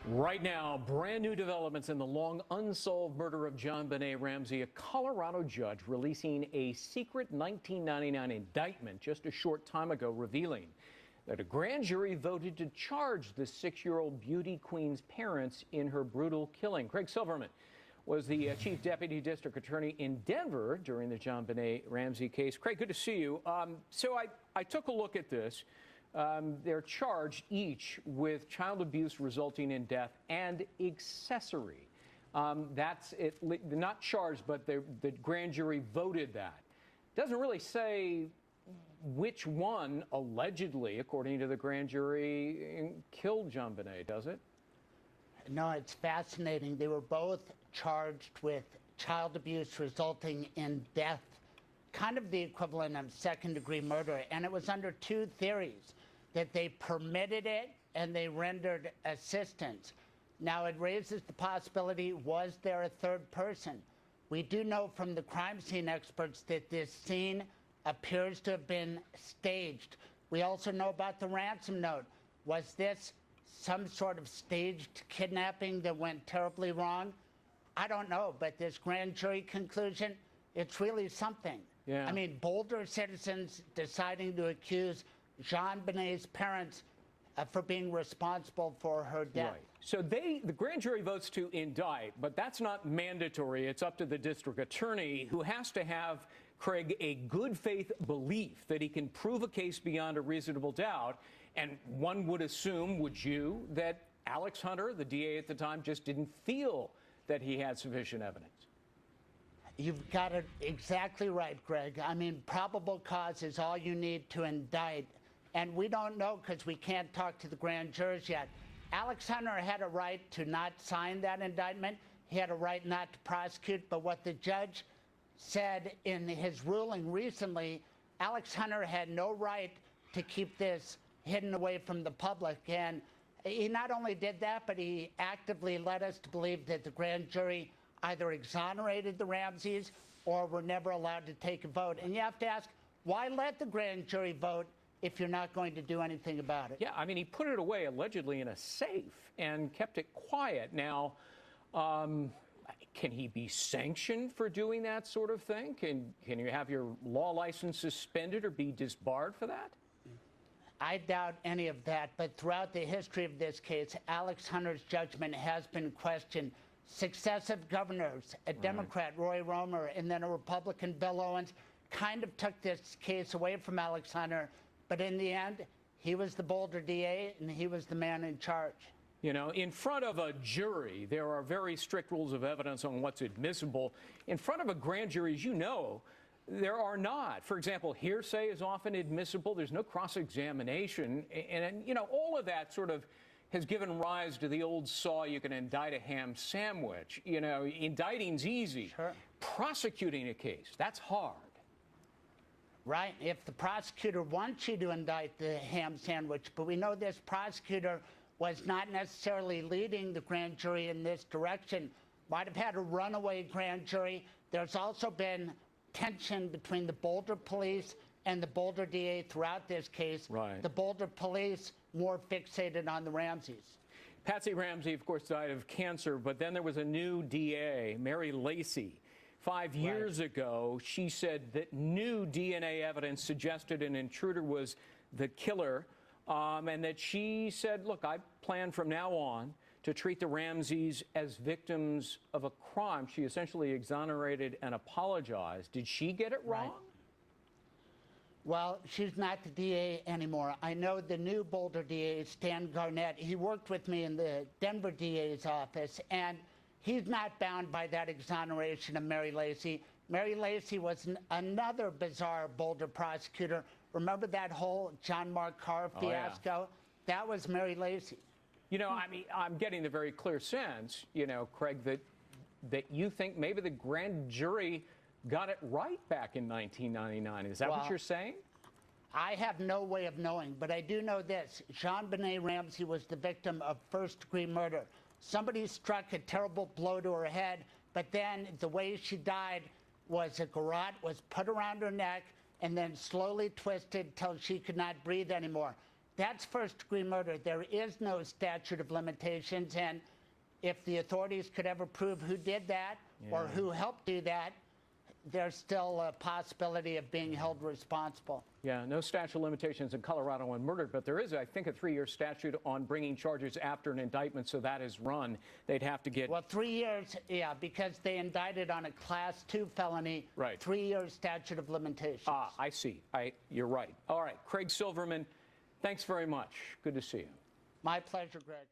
Right now, brand new developments in the long unsolved murder of JonBenet Ramsey. A Colorado judge releasing a secret 1999 indictment just a short time ago, revealing that a grand jury voted to charge the 6-year-old beauty queen's parents in her brutal killing. Craig Silverman was the chief deputy district attorney in Denver during the JonBenet Ramsey case. Craig, good to see you. So I took a look at this. They're charged each with child abuse resulting in death and accessory. That's it. Not charged, but the grand jury voted that. Doesn't really say which one allegedly, according to the grand jury, killed JonBenet, does it? No, it's fascinating. They were both charged with child abuse resulting in death, kind of the equivalent of second-degree murder, and it was under two theories, that they permitted it and they rendered assistance. Now, it raises the possibility, was there a third person? We do know from the crime scene experts that this scene appears to have been staged. We also know about the ransom note. Was this some sort of staged kidnapping that went terribly wrong? I don't know, but this grand jury conclusion, it's really something. Yeah. I mean, Boulder citizens deciding to accuse JonBenet's parents for being responsible for her death. Right. So the grand jury votes to indict, but that's not mandatory. It's up to the district attorney, who has to have, Craig, a good faith belief that he can prove a case beyond a reasonable doubt. And one would assume, would you, that Alex Hunter, the DA at the time, just didn't feel that he had sufficient evidence. You've got it exactly right, Greg. I mean, probable cause is all you need to indict. And we don't know because we can't talk to the grand jurors yet. Alex Hunter had a right to not sign that indictment. He had a right not to prosecute. But what the judge said in his ruling recently, Alex Hunter had no right to keep this hidden away from the public. And he not only did that, but he actively led us to believe that the grand jury either exonerated the Ramseys or were never allowed to take a vote. And you have to ask, why let the grand jury vote if you're not going to do anything about it? Yeah, I mean, he put it away allegedly in a safe and kept it quiet. Now, can he be sanctioned for doing that sort of thing? Can you have your law license suspended or be disbarred for that? I doubt any of that, but throughout the history of this case, Alex Hunter's judgment has been questioned. Successive governors, a Democrat, Roy Romer, and then a Republican, Bill Owens, kind of took this case away from Alex Hunter, but in the end, he was the Boulder DA, and he was the man in charge. You know, in front of a jury, there are very strict rules of evidence on what's admissible. In front of a grand jury, as you know, there are not. For example, hearsay is often admissible. There's no cross-examination. And, you know, all of that sort of has given rise to the old saw, you can indict a ham sandwich. You know, indicting's easy. Sure. Prosecuting a case, that's hard. Right. If the prosecutor wants you to indict the ham sandwich, but we know this prosecutor was not necessarily leading the grand jury in this direction, might have had a runaway grand jury. There's also been tension between the Boulder police and the Boulder DA throughout this case. Right. The Boulder police more fixated on the Ramseys. Patsy Ramsey, of course, died of cancer, but then there was a new DA, Mary Lacey. 5 years ago, she said that new DNA evidence suggested an intruder was the killer, and that she said, look, I plan from now on to treat the Ramseys as victims of a crime. She essentially exonerated and apologized. Did she get it wrong? Right. Well, she's not the DA anymore. I know the new Boulder DA, Stan Garnett. He worked with me in the Denver DA's office, and he's not bound by that exoneration of Mary Lacey. Mary Lacey was another bizarre Boulder prosecutor. Remember that whole John Mark Carr fiasco? Oh, yeah. That was Mary Lacey. You know, I mean, I'm getting the very clear sense, you know, Craig, that you think maybe the grand jury got it right back in 1999. Is that what you're saying? I have no way of knowing, but I do know this. JonBenet Ramsey was the victim of first-degree murder. Somebody struck a terrible blow to her head, but then the way she died was a garrote was put around her neck and then slowly twisted till she could not breathe anymore. That's first-degree murder. There is no statute of limitations, and if the authorities could ever prove who did that or who helped do that, there's still a possibility of being held responsible. Yeah, no statute of limitations in Colorado on murder, but there is, I think, a 3-year statute on bringing charges after an indictment, so that is run. They'd have to get... Well, 3 years, yeah, because they indicted on a Class 2 felony. Right. 3 years statute of limitations. Ah, I see. You're right. All right, Craig Silverman, thanks very much. Good to see you. My pleasure, Greg.